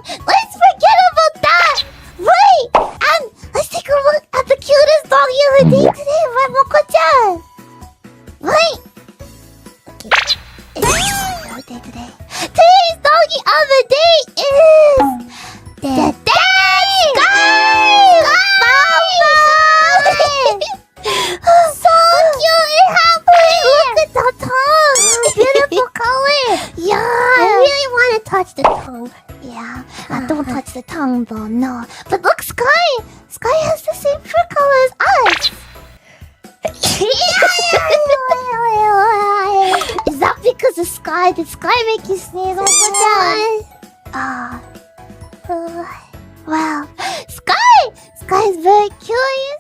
Let's forget about that. Wait, and let's take a look at the cutest doggy of the day today, right, Moco-chan? Wait. Okay. Today's doggy of the day is the so cute and happy. Look at the tongue. Beautiful color. Yeah. I really want to touch the tongue. Yeah. Don't touch the tongue though. No. But look, Sky. Sky has the same fur color as us. Is that because of Sky? Did Sky make you sneeze? Well, Sky is very curious.